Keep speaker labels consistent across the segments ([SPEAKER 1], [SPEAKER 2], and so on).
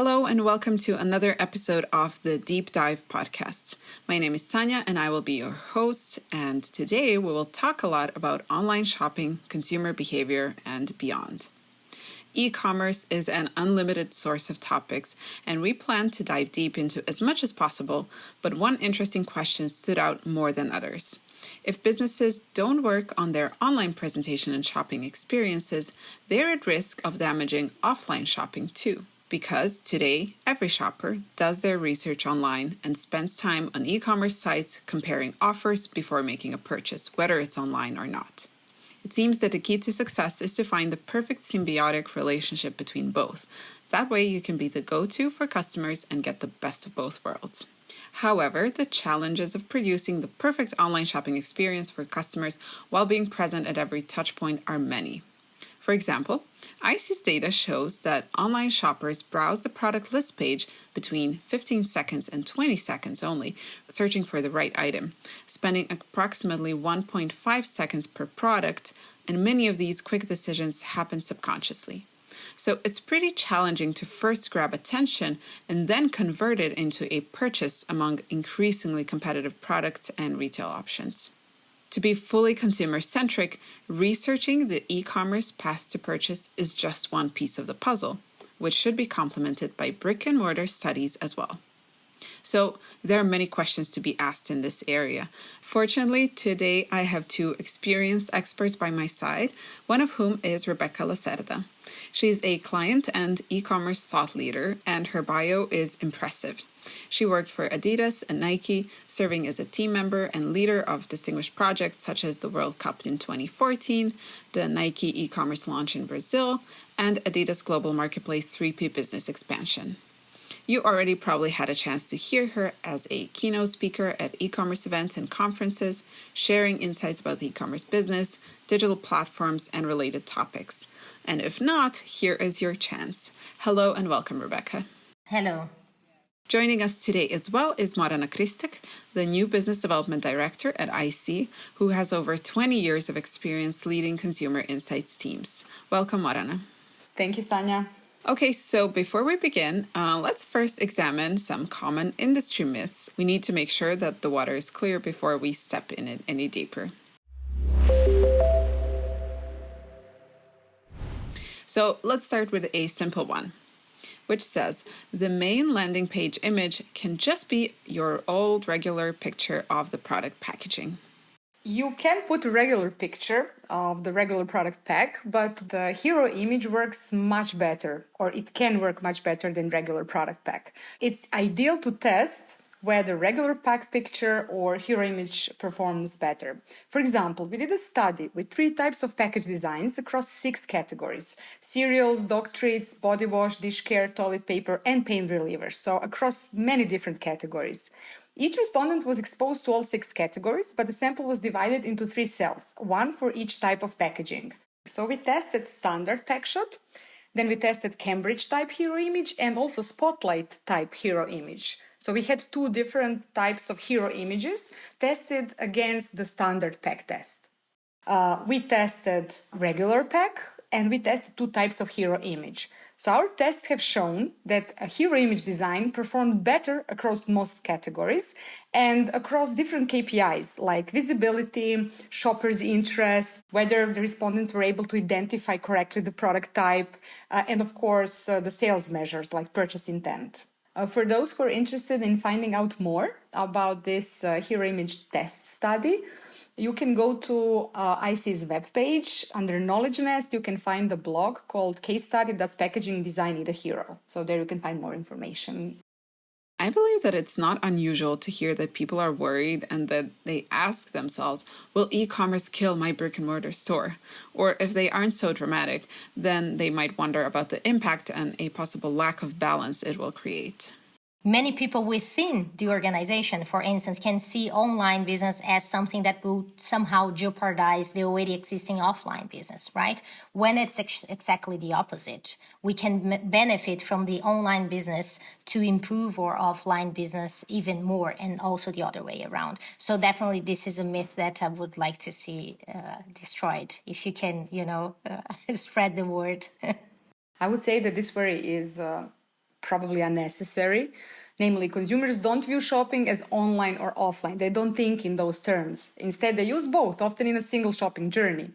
[SPEAKER 1] Hello and welcome to another episode of the Deep Dive podcast. My name is Sanya and I will be your host, and today we will talk a lot about online shopping, consumer behavior, and beyond. E-commerce is an unlimited source of topics, and we plan to dive deep into as much as possible, but one interesting question stood out more than others. If businesses don't work on their online presentation and shopping experiences, they're at risk of damaging offline shopping too. Because today, every shopper does their research online and spends time on e-commerce sites comparing offers before making a purchase, whether it's online or not. It seems that the key to success is to find the perfect symbiotic relationship between both. That way you can be the go-to for customers and get the best of both worlds. However, the challenges of producing the perfect online shopping experience for customers while being present at every touchpoint are many. For example, IC's data shows that online shoppers browse the product list page between 15 seconds and 20 seconds only, searching for the right item, spending approximately 1.5 seconds per product, and many of these quick decisions happen subconsciously. So it's pretty challenging to first grab attention and then convert it into a purchase among increasingly competitive products and retail options. To be fully consumer-centric, researching the e-commerce path to purchase is just one piece of the puzzle, which should be complemented by brick-and-mortar studies as well. So there are many questions to be asked in this area. Fortunately, today I have two experienced experts by my side, one of whom is Rebeca Lacerda. She's a client and e-commerce thought leader, and her bio is impressive. She worked for Adidas and Nike, serving as a team member and leader of distinguished projects such as the World Cup in 2014, the Nike e-commerce launch in Brazil, and Adidas Global Marketplace 3P business expansion. You already probably had a chance to hear her as a keynote speaker at e-commerce events and conferences, sharing insights about the e-commerce business, digital platforms, and related topics. And if not, here is your chance. Hello and welcome, Rebeca.
[SPEAKER 2] Hello.
[SPEAKER 1] Joining us today as well is Morana Kristek, the new Business Development Director at IC, who has over 20 years of experience leading consumer insights teams. Welcome, Morana.
[SPEAKER 3] Thank you, Sanya.
[SPEAKER 1] Okay, so before we begin, let's first examine some common industry myths. We need to make sure that the water is clear before we step in it any deeper. So let's start with a simple one, which says the main landing page image can just be your old regular picture of the product packaging.
[SPEAKER 3] You can put a regular picture of the regular product pack, but the hero image works much better, or it can work much better than regular product pack. It's ideal to test whether regular pack picture or hero image performs better. For example, we did a study with 3 types of package designs across 6 categories: cereals, dog treats, body wash, dish care, toilet paper, and pain relievers. So across many different categories. Each respondent was exposed to all 6 categories, but the sample was divided into 3 cells, one for each type of packaging. So we tested standard pack shot, then we tested Cambridge type hero image and also Spotlight type hero image. So we had 2 different types of hero images tested against the standard pack test. We tested regular pack and we tested 2 types of hero image. So our tests have shown that a hero image design performed better across most categories and across different KPIs like visibility, shoppers' interest, whether the respondents were able to identify correctly the product type, and of course the sales measures like purchase intent. For those who are interested in finding out more about this hero image test study, you can go to IC's webpage. Under Knowledge Nest, you can find the blog called Case Study Does Packaging Design Need a Hero? So there you can find more information.
[SPEAKER 1] I believe that it's not unusual to hear that people are worried and that they ask themselves, will e-commerce kill my brick-and-mortar store? Or if they aren't so dramatic, then they might wonder about the impact and a possible lack of balance it will create.
[SPEAKER 2] Many people within the organization, for instance, can see online business as something that will somehow jeopardize the already existing offline business, right? When it's exactly the opposite. We can benefit from the online business to improve our offline business even more, and also the other way around. So definitely this is a myth that I would like to see destroyed, if you can, spread the word.
[SPEAKER 3] I would say that this worry is probably unnecessary. Namely, consumers don't view shopping as online or offline. They don't think in those terms. Instead, they use both, often in a single shopping journey.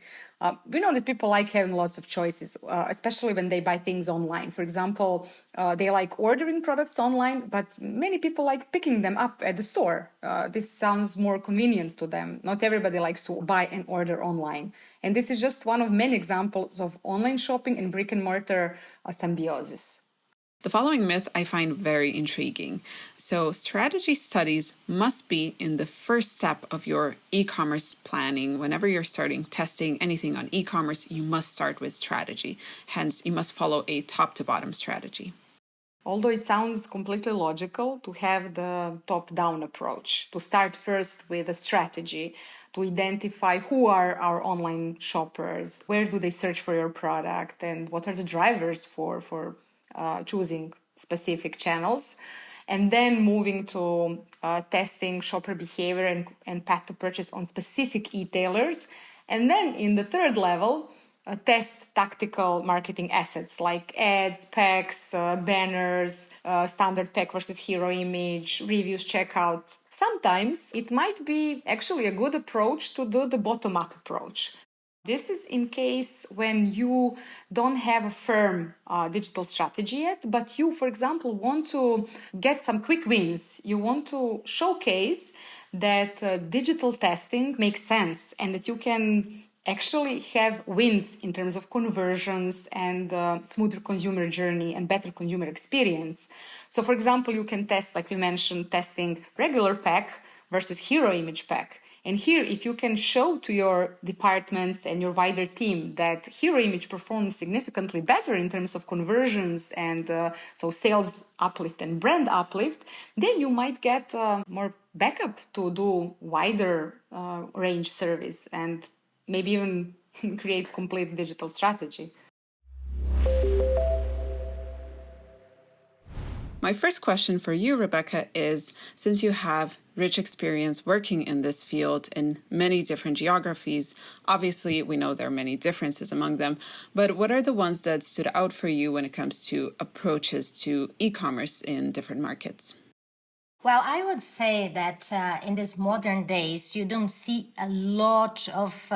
[SPEAKER 3] We know that people like having lots of choices, especially when they buy things online. For example, they like ordering products online, but many people like picking them up at the store. This sounds more convenient to them. Not everybody likes to buy and order online. And this is just one of many examples of online shopping and brick and mortar symbiosis.
[SPEAKER 1] The following myth I find very intriguing. So, strategy studies must be in the first step of your e-commerce planning. Whenever you're starting testing anything on e-commerce, you must start with strategy. Hence, you must follow a top-to-bottom strategy.
[SPEAKER 3] Although it sounds completely logical to have the top-down approach, to start first with a strategy, to identify who are our online shoppers, where do they search for your product, and what are the drivers for choosing specific channels, and then moving to testing shopper behavior and path to purchase on specific e-tailers. And then in the third level, test tactical marketing assets like ads, packs, banners, standard pack versus hero image, reviews, checkout. Sometimes it might be actually a good approach to do the bottom-up approach. This is in case when you don't have a firm digital strategy yet, but you, for example, want to get some quick wins. You want to showcase that digital testing makes sense and that you can actually have wins in terms of conversions and smoother consumer journey and better consumer experience. So, for example, you can test, like we mentioned, testing regular pack versus hero image pack. And here, if you can show to your departments and your wider team that hero image performs significantly better in terms of conversions and so sales uplift and brand uplift, then you might get more backup to do wider range service and maybe even create complete digital strategy.
[SPEAKER 1] My first question for you, Rebecca, is since you have rich experience working in this field in many different geographies, obviously we know there are many differences among them, but what are the ones that stood out for you when it comes to approaches to e-commerce in different markets?
[SPEAKER 2] Well, I would say that in these modern days, you don't see a lot of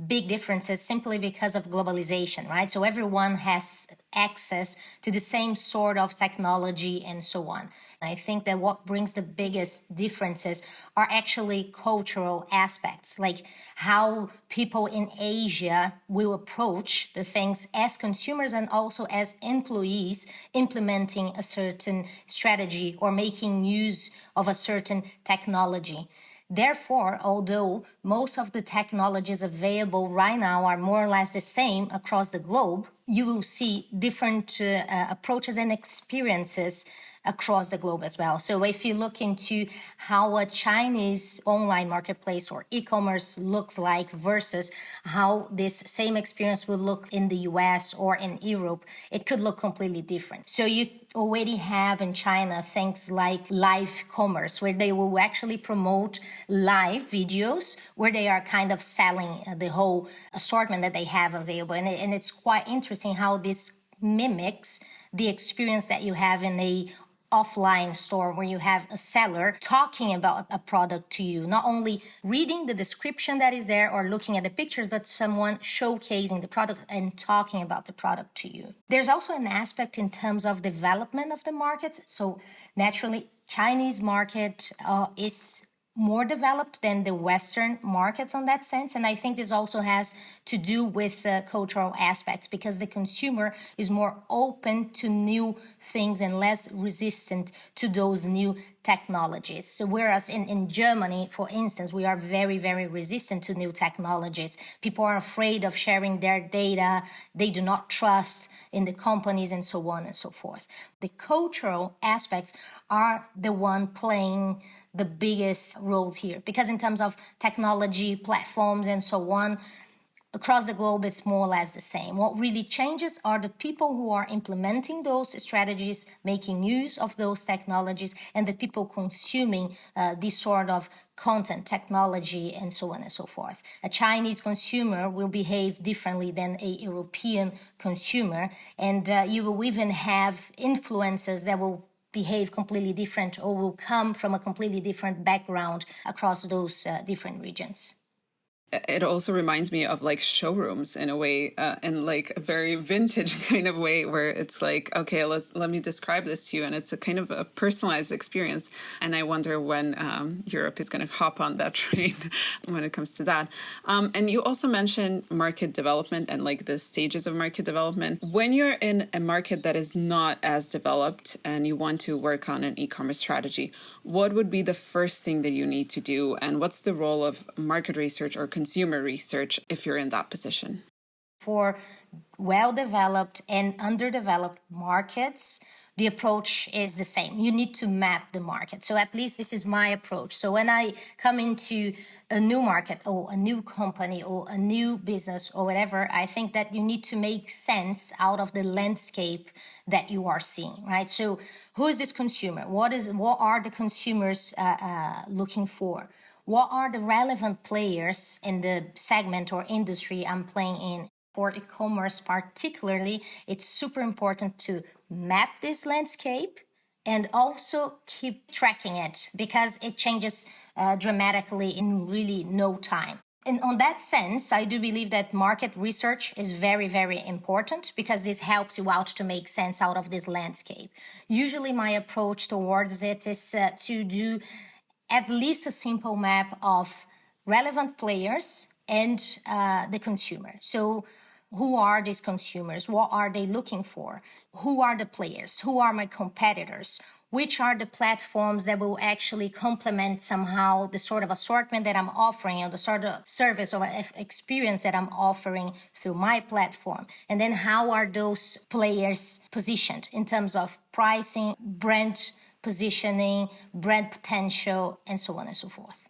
[SPEAKER 2] big differences simply because of globalization, right? So everyone has access to the same sort of technology and so on. I think that what brings the biggest differences are actually cultural aspects, like how people in Asia will approach the things as consumers and also as employees implementing a certain strategy or making use of a certain technology. Therefore, although most of the technologies available right now are more or less the same across the globe, you will see different approaches and experiences across the globe as well. So if you look into how a Chinese online marketplace or e-commerce looks like versus how this same experience will look in the US or in Europe, it could look completely different. So you already have in China things like live commerce, where they will actually promote live videos where they are kind of selling the whole assortment that they have available. And it's quite interesting how this mimics the experience that you have in a offline store where you have a seller talking about a product to you, not only reading the description that is there or looking at the pictures, but someone showcasing the product and talking about the product to you. There's also an aspect in terms of development of the markets. So naturally, Chinese market is more developed than the Western markets on that sense. And I think this also has to do with cultural aspects because the consumer is more open to new things and less resistant to those new technologies. So whereas in Germany, for instance, we are very, very resistant to new technologies. People are afraid of sharing their data. They do not trust in the companies and so on and so forth. The cultural aspects are the one playing the biggest roles here because in terms of technology, platforms, and so on, across the globe, it's more or less the same. What really changes are the people who are implementing those strategies, making use of those technologies, and the people consuming this sort of content, technology, and so on and so forth. A Chinese consumer will behave differently than a European consumer, and you will even have influencers that will behave completely different or will come from a completely different background across those different regions.
[SPEAKER 1] It also reminds me of like showrooms in a way, in like a very vintage kind of way, where it's like, okay, let me describe this to you, and it's a kind of a personalized experience. And I wonder when Europe is going to hop on that train when it comes to that. And you also mentioned market development and like the stages of market development. When you're in a market that is not as developed and you want to work on an e-commerce strategy, what would be the first thing that you need to do, and what's the role of market research or consumer research if you're in that position?
[SPEAKER 2] For well-developed and underdeveloped markets, the approach is the same. You need to map the market. So at least this is my approach. So when I come into a new market or a new company or a new business or whatever, I think that you need to make sense out of the landscape that you are seeing, right? So who is this consumer? What are the consumers looking for? What are the relevant players in the segment or industry I'm playing in? For e-commerce particularly, it's super important to map this landscape and also keep tracking it because it changes dramatically in really no time. And on that sense, I do believe that market research is very, very important because this helps you out to make sense out of this landscape. Usually my approach towards it is to do at least a simple map of relevant players and the consumer. So who are these consumers? What are they looking for? Who are the players? Who are my competitors? Which are the platforms that will actually complement somehow the sort of assortment that I'm offering or the sort of service or experience that I'm offering through my platform? And then how are those players positioned in terms of pricing, brand positioning, brand potential, and so on and so forth.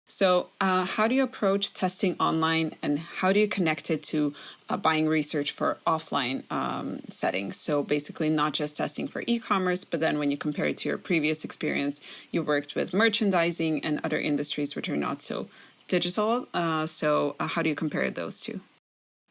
[SPEAKER 1] So how do you approach testing online, and how do you connect it to buying research for offline settings? So basically not just testing for e-commerce, but then when you compare it to your previous experience, you worked with merchandising and other industries which are not so digital. So how do you compare those two?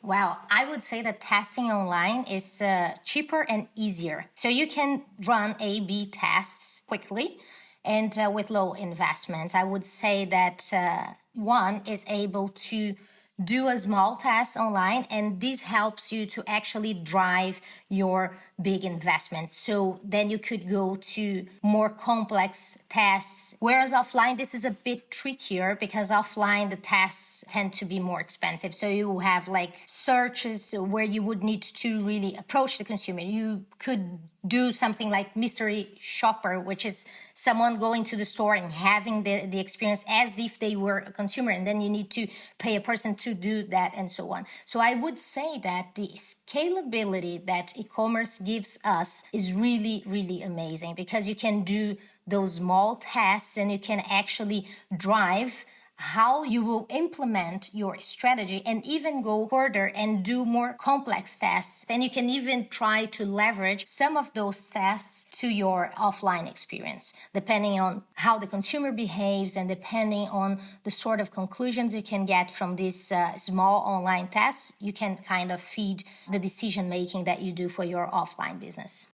[SPEAKER 2] Well, I would say that testing online is cheaper and easier. So you can run A/B tests quickly and with low investments. I would say that one is able to do a small test online, and this helps you to actually drive your big investment. So then you could go to more complex tests. Whereas offline, this is a bit trickier because offline, the tests tend to be more expensive. So you have like searches where you would need to really approach the consumer. You could do something like mystery shopper, which is someone going to the store and having the experience as if they were a consumer, and then you need to pay a person to do that and so on. So I would say that the scalability that e-commerce gives us is really, really amazing because you can do those small tests and you can actually drive how you will implement your strategy and even go further and do more complex tests. And you can even try to leverage some of those tests to your offline experience, depending on how the consumer behaves and depending on the sort of conclusions you can get from these small online tests. You can kind of feed the decision making that you do for your offline business.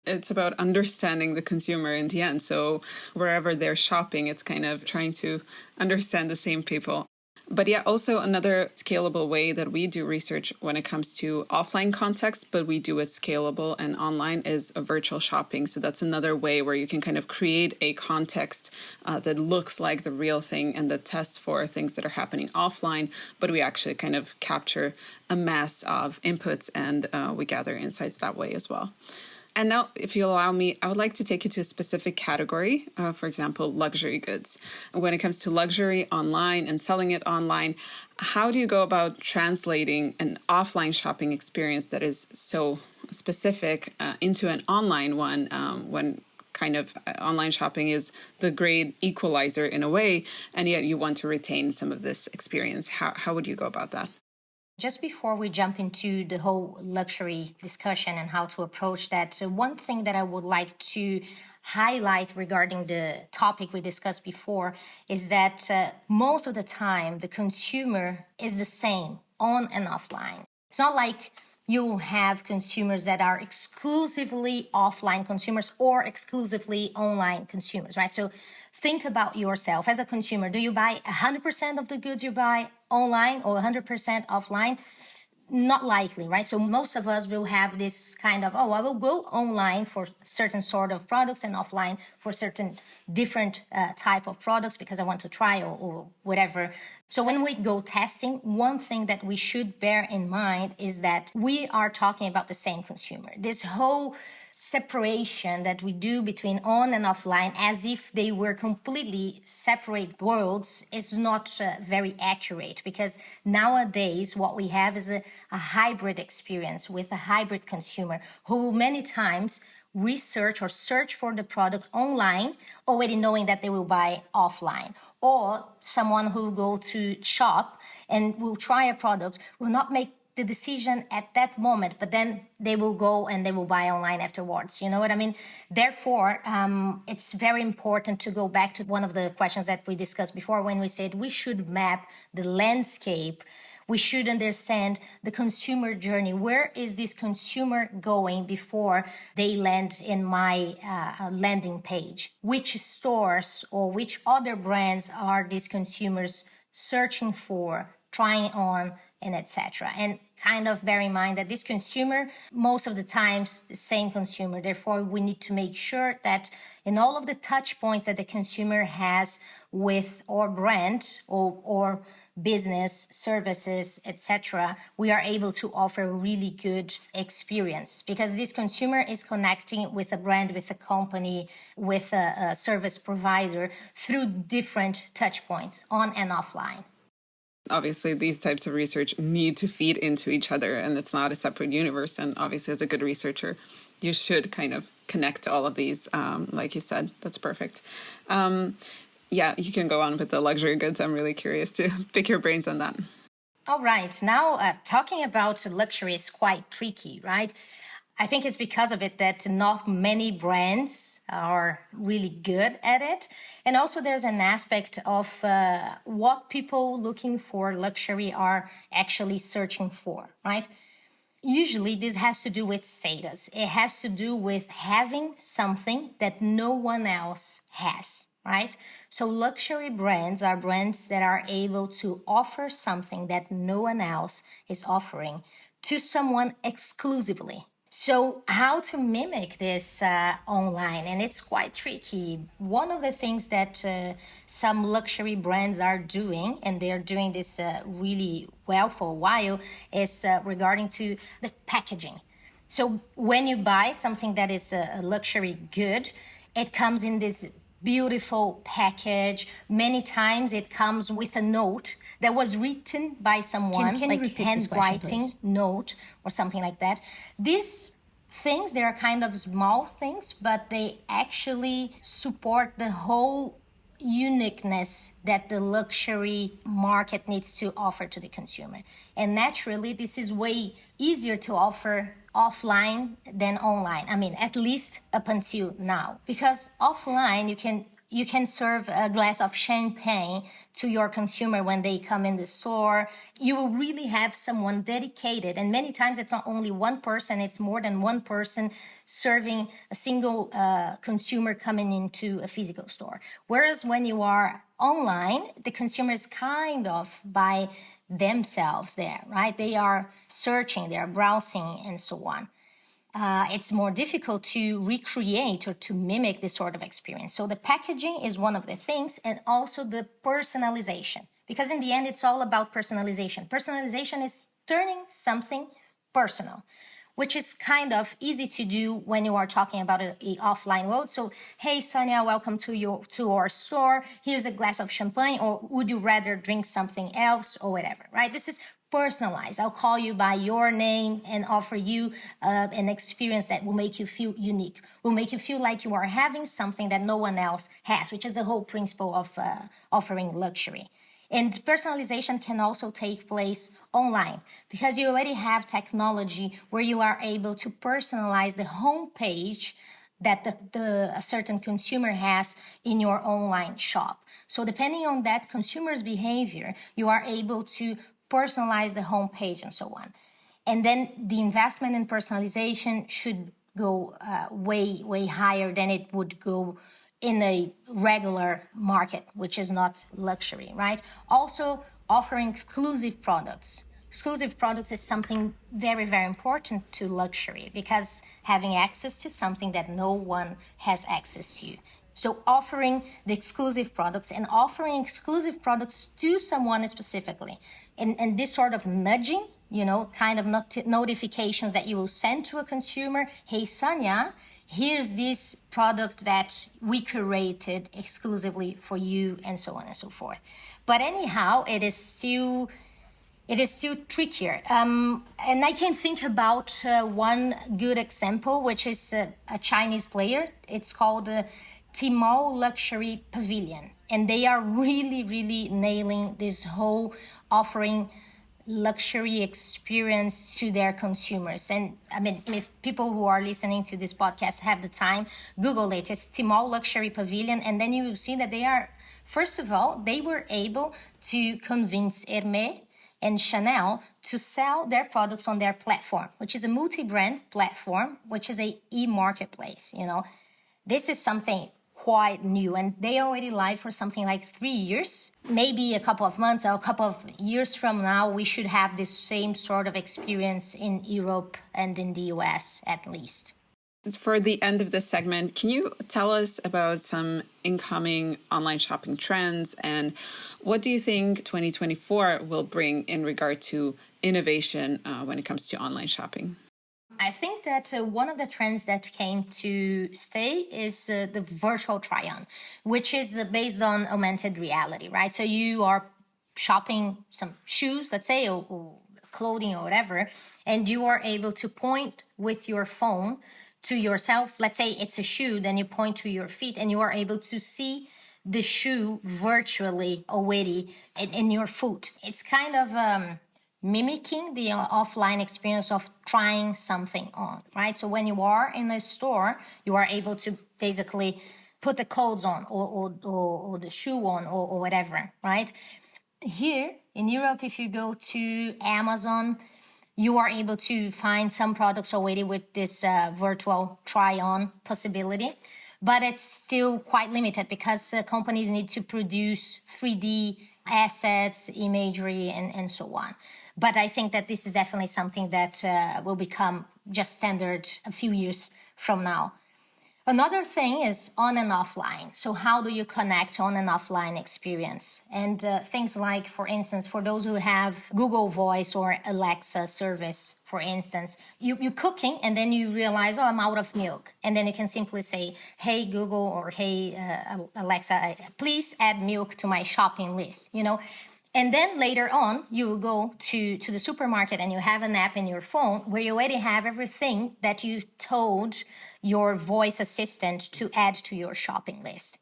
[SPEAKER 1] It's about understanding the consumer in the end. So wherever they're shopping, it's kind of trying to understand the same people. But yeah, also another scalable way that we do research when it comes to offline context, but we do it scalable and online, is a virtual shopping. So that's another way where you can kind of create a context that looks like the real thing and that tests for things that are happening offline, but we actually kind of capture a mass of inputs and we gather insights that way as well. And now, if you allow me, I would like to take you to a specific category, for example, luxury goods. When it comes to luxury online and selling it online, how do you go about translating an offline shopping experience that is so specific into an online one when kind of online shopping is the great equalizer in a way, and yet you want to retain some of this experience? How would you go about that?
[SPEAKER 2] Just before we jump into the whole luxury discussion and how to approach that, so one thing that I would like to highlight regarding the topic we discussed before is that most of the time the consumer is the same on and offline. It's not like you have consumers that are exclusively offline consumers or exclusively online consumers, right? So think about yourself as a consumer. Do you buy 100% of the goods you buy online or 100% offline? Not likely, right? So most of us will have this kind of, I will go online for certain sort of products and offline for certain different type of products because I want to try or whatever. So when we go testing, one thing that we should bear in mind is that we are talking about the same consumer. This whole separation that we do between on and offline as if they were completely separate worlds is not very accurate, because nowadays what we have is a hybrid experience with a hybrid consumer who many times research or search for the product online already knowing that they will buy offline, or someone who will go to shop and will try a product will not make the decision at that moment, but then they will go and they will buy online afterwards. You know what I mean? Therefore, it's very important to go back to one of the questions that we discussed before when we said we should map the landscape. We should understand the consumer journey. Where is this consumer going before they land in my landing page? Which stores or which other brands are these consumers searching for, trying on, and etc. And kind of bear in mind that this consumer, most of the times, the same consumer. Therefore, we need to make sure that in all of the touch points that the consumer has with our brand or business, services, etc., we are able to offer a really good experience, because this consumer is connecting with a brand, with a company, with a service provider through different touch points on and offline.
[SPEAKER 1] Obviously, these types of research need to feed into each other, and it's not a separate universe. And obviously, as a good researcher, you should kind of connect all of these, like you said. That's perfect. Yeah, you can go on with the luxury goods. I'm really curious to pick your brains on that.
[SPEAKER 2] All right. Now, talking about luxury is quite tricky, right? I think it's because of it that not many brands are really good at it. And also there's an aspect of what people looking for luxury are actually searching for, right? Usually this has to do with status. It has to do with having something that no one else has, right? So luxury brands are brands that are able to offer something that no one else is offering to someone exclusively. So how to mimic this online? And it's quite tricky. One of the things that some luxury brands are doing, and they're doing this really well for a while, is regarding to the packaging. So when you buy something that is a luxury good, it comes in this beautiful package. Many times it comes with a note that was written by someone,
[SPEAKER 3] can
[SPEAKER 2] like handwriting note or something like that. These things, they are kind of small things, but they actually support the whole uniqueness that the luxury market needs to offer to the consumer. And naturally, this is way easier to offer offline than online. I mean, at least up until now. Because offline, you can serve a glass of champagne to your consumer when they come in the store. You will really have someone dedicated. And many times it's not only one person, it's more than one person serving a single consumer coming into a physical store. Whereas when you are online, the consumer is kind of by themselves there, right? They are searching, they are browsing, and so on. It's more difficult to recreate or to mimic this sort of experience. So the packaging is one of the things, and also the personalization. Because in the end, it's all about personalization. Personalization is turning something personal, which is kind of easy to do when you are talking about an offline world. So, hey, Sonia, welcome to our store. Here's a glass of champagne, or would you rather drink something else, or whatever, right? This is personalized. I'll call you by your name and offer you an experience that will make you feel unique, will make you feel like you are having something that no one else has, which is the whole principle of offering luxury. And personalization can also take place online because you already have technology where you are able to personalize the homepage that a certain consumer has in your online shop. So depending on that consumer's behavior, you are able to personalize the homepage and so on. And then the investment in personalization should go way higher than it would go in a regular market, which is not luxury, right? Also, offering exclusive products. Exclusive products is something very important to luxury because having access to something that no one has access to. So offering the exclusive products and offering exclusive products to someone specifically. And this sort of nudging, kind of notifications that you will send to a consumer. Hey, Sonia, here's this product that we curated exclusively for you, and so on and so forth. But anyhow, it is still trickier. And I can think about one good example, which is a Chinese player. It's called Tmall Luxury Pavilion. And they are really nailing this whole offering luxury experience to their consumers. And I mean, if people who are listening to this podcast have the time, Google it. It's Tmall Luxury Pavilion. And then you will see that they are, first of all, they were able to convince Hermès and Chanel to sell their products on their platform, which is a multi-brand platform, which is a e-marketplace. This is something quite new, and they already live for something like 3 years. Maybe a couple of months or a couple of years from now, we should have this same sort of experience in Europe and in the US at least.
[SPEAKER 1] For the end of this segment, can you tell us about some incoming online shopping trends and what do you think 2024 will bring in regard to innovation when it comes to online shopping?
[SPEAKER 2] I think that one of the trends that came to stay is the virtual try-on, which is based on augmented reality, right? So you are shopping some shoes, let's say, or clothing or whatever, and you are able to point with your phone to yourself. Let's say it's a shoe, then you point to your feet and you are able to see the shoe virtually already in your foot. It's kind of mimicking the offline experience of trying something on, right? So when you are in a store, you are able to basically put the clothes on or the shoe on or whatever, right? Here in Europe, if you go to Amazon, you are able to find some products already with this virtual try-on possibility, but it's still quite limited because companies need to produce 3D assets, imagery, and so on. But I think that this is definitely something that will become just standard a few years from now. Another thing is on and offline. So how do you connect on and offline experience? And things like, for instance, for those who have Google Voice or Alexa service, for instance, you're cooking and then you realize, I'm out of milk. And then you can simply say, hey, Google, or hey, Alexa, please add milk to my shopping list, And then later on, you go to the supermarket and you have an app in your phone where you already have everything that you told your voice assistant to add to your shopping list,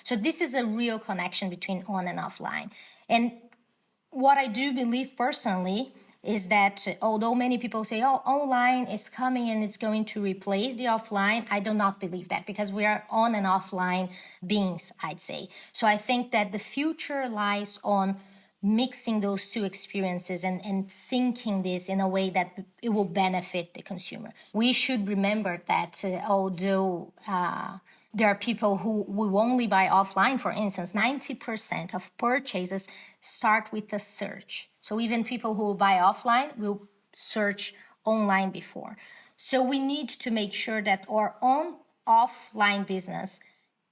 [SPEAKER 2] So this is a real connection between on and offline. And what I do believe personally is that although many people say, online is coming and it's going to replace the offline, I do not believe that because we are on and offline beings, I'd say. So I think that the future lies on mixing those two experiences and syncing this in a way that it will benefit the consumer. We should remember that although there are people who will only buy offline, for instance, 90% of purchases start with a search. So even people who buy offline will search online before. So we need to make sure that our own offline business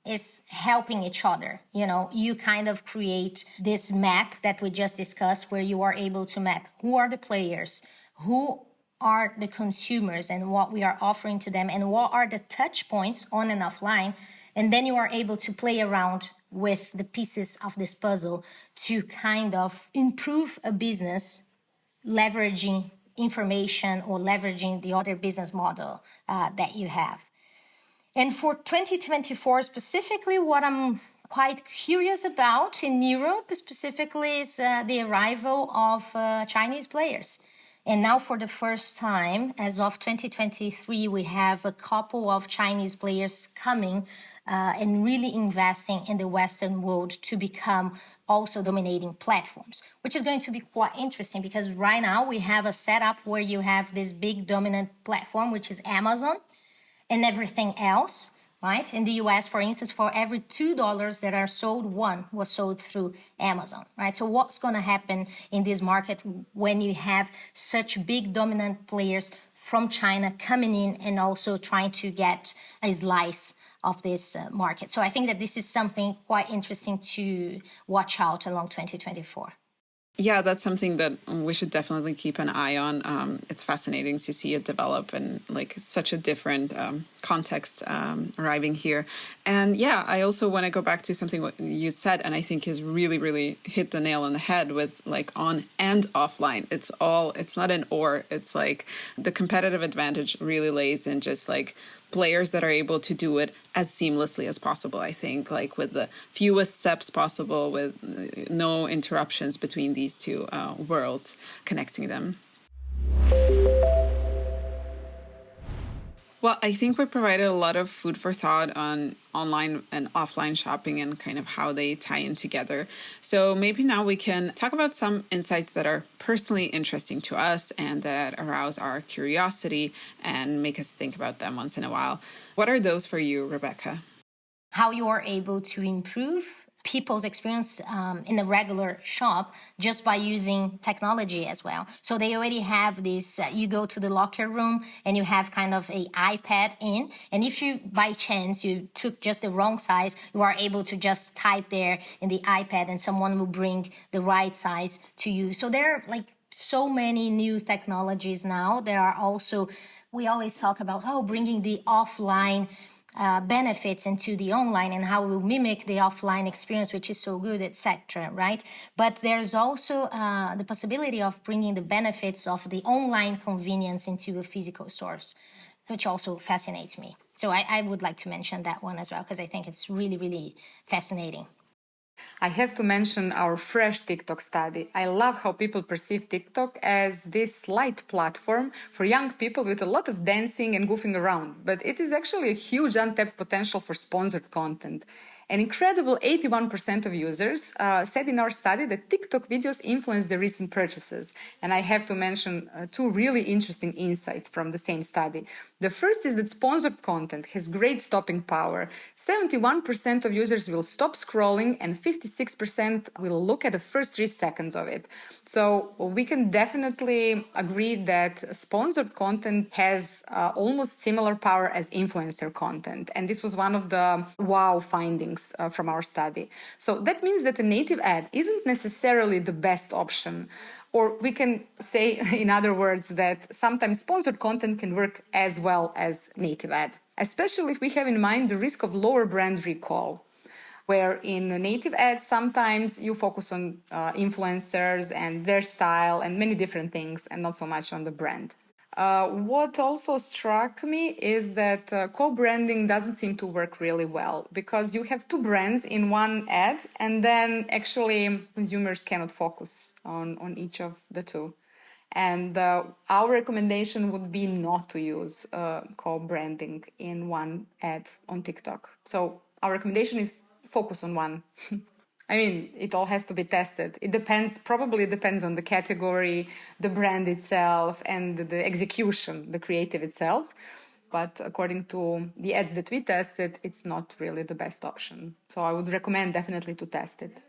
[SPEAKER 2] is helping each other. You kind of create this map that we just discussed where you are able to map who are the players, who are the consumers and what we are offering to them and what are the touch points on and offline. And then you are able to play around with the pieces of this puzzle to kind of improve a business leveraging information or leveraging the other business model that you have. And for 2024 specifically, what I'm quite curious about in Europe specifically is the arrival of Chinese players. And now for the first time, as of 2023, we have a couple of Chinese players coming and really investing in the Western world to become also dominating platforms, which is going to be quite interesting because right now we have a setup where you have this big dominant platform, which is Amazon, and everything else, right? In the US, for instance, for every $2 that are sold, one was sold through Amazon, right? So what's going to happen in this market when you have such big dominant players from China coming in and also trying to get a slice of this market? So I think that this is something quite interesting to watch out along 2024.
[SPEAKER 1] Yeah, that's something that we should definitely keep an eye on. It's fascinating to see it develop and like such a different context arriving here. And yeah, I also want to go back to something what you said, and I think has really, really hit the nail on the head with like on and offline. It's not an or, it's like the competitive advantage really lays in just like players that are able to do it as seamlessly as possible, I think, like with the fewest steps possible, with no interruptions between these two worlds, connecting them. Well, I think we provided a lot of food for thought on online and offline shopping and kind of how they tie in together. So maybe now we can talk about some insights that are personally interesting to us and that arouse our curiosity and make us think about them once in a while. What are those for you, Rebecca?
[SPEAKER 2] How you are able to improve people's experience in a regular shop just by using technology as well. So they already have this, you go to the locker room and you have kind of a iPad in, and if you by chance you took just the wrong size, you are able to just type there in the iPad and someone will bring the right size to you. So there are like so many new technologies now. There are also, we always talk about bringing the offline benefits into the online and how we mimic the offline experience, which is so good, etc. Right? But there's also the possibility of bringing the benefits of the online convenience into a physical stores, which also fascinates me. So I would like to mention that one as well because I think it's really, really fascinating.
[SPEAKER 3] I have to mention our fresh TikTok study. I love how people perceive TikTok as this light platform for young people with a lot of dancing and goofing around, but it is actually a huge untapped potential for sponsored content. An incredible 81% of users said in our study that TikTok videos influenced their recent purchases. And I have to mention two really interesting insights from the same study. The first is that sponsored content has great stopping power. 71% of users will stop scrolling and 56% will look at the first 3 seconds of it. So we can definitely agree that sponsored content has almost similar power as influencer content. And this was one of the wow findings from our study. So that means that a native ad isn't necessarily the best option. Or we can say, in other words, that sometimes sponsored content can work as well as native ad, especially if we have in mind the risk of lower brand recall, where in a native ad, sometimes you focus on influencers and their style and many different things and not so much on the brand. What also struck me is that co-branding doesn't seem to work really well because you have two brands in one ad and then actually consumers cannot focus on each of the two. And our recommendation would be not to use co-branding in one ad on TikTok. So our recommendation is focus on one. I mean, it all has to be tested. It probably depends on the category, the brand itself, and the execution, the creative itself. But according to the ads that we tested, it's not really the best option. So I would recommend definitely to test it.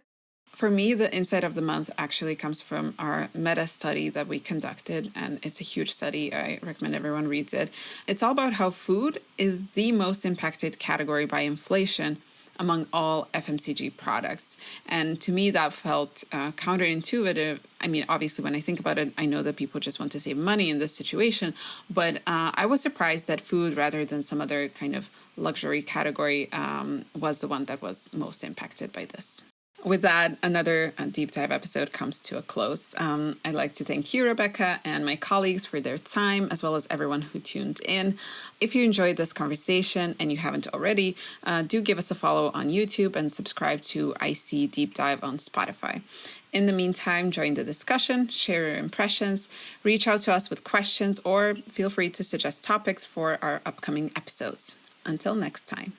[SPEAKER 1] For me, the insight of the month actually comes from our meta study that we conducted, and it's a huge study. I recommend everyone reads it. It's all about how food is the most impacted category by inflation among all FMCG products. And to me, that felt counterintuitive. I mean, obviously, when I think about it, I know that people just want to save money in this situation. But I was surprised that food, rather than some other kind of luxury category, was the one that was most impacted by this. With that, another deep dive episode comes to a close. I'd like to thank you, Rebecca, and my colleagues for their time, as well as everyone who tuned in. If you enjoyed this conversation and you haven't already, do give us a follow on YouTube and subscribe to IC Deep Dive on Spotify. In the meantime, join the discussion, share your impressions, reach out to us with questions, or feel free to suggest topics for our upcoming episodes. Until next time.